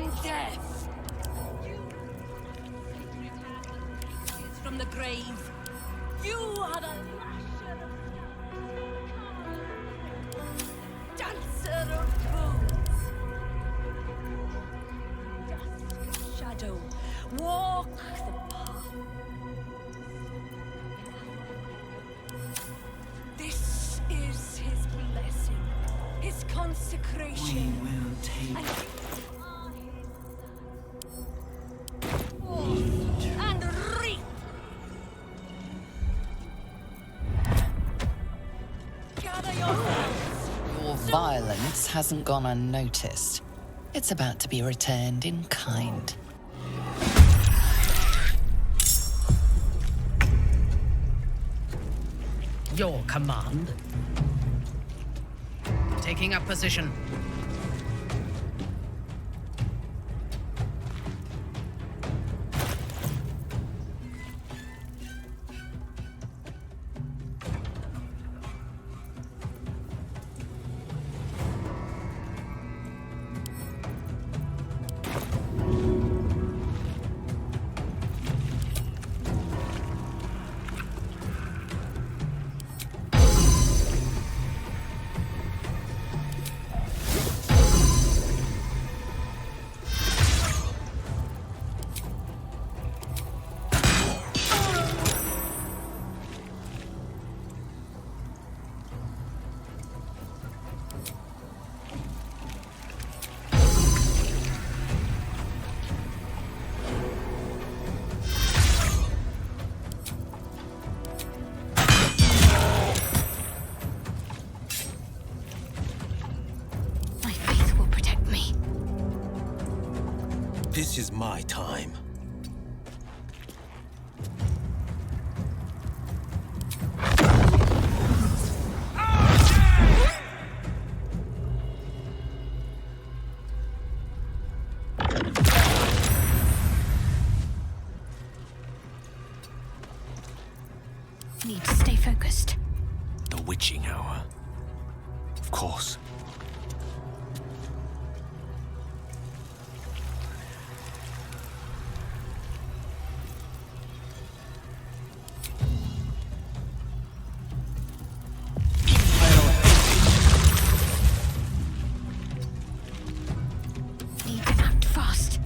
in death. From the grave. You are the lasher of dancer of bones. Dusk shadow, walk the path. This is his blessing, his consecration. We will take And reap. Gather your hands. Your violence hasn't gone unnoticed. It's about to be returned in kind. Your command. Taking up position. My faith will protect me. This is my time. Need to stay focused. The witching hour. Of course. Need to act fast.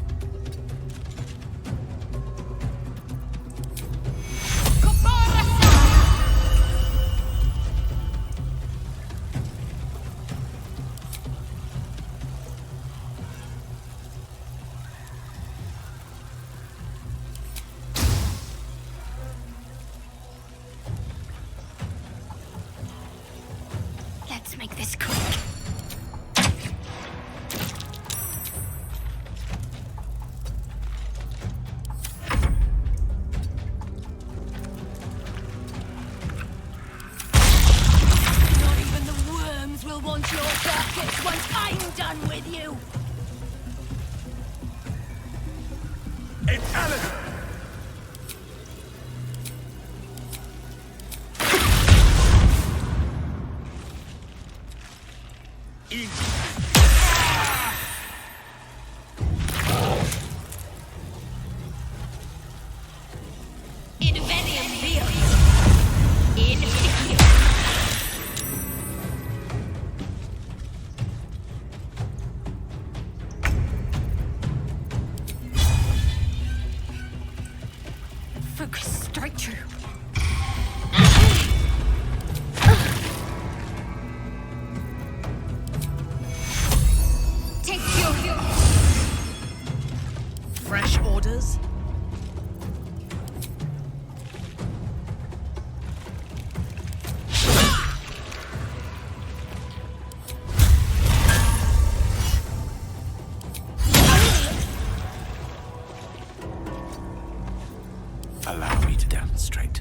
Let's make this quick. Not even the worms will want your circuits once I'm done with you. It's Alan! In veniam viris. In veniam. Focus straight through. Take your Fresh orders. Allow me to demonstrate.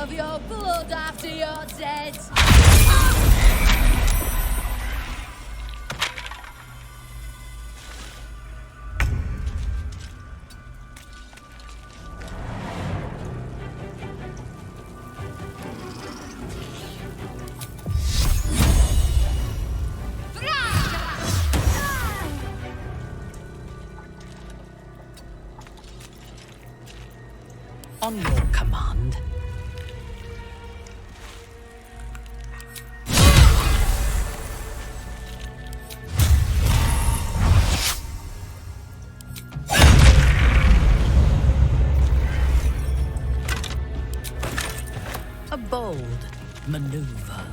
of your blood after you're dead. On your command. A bold maneuver.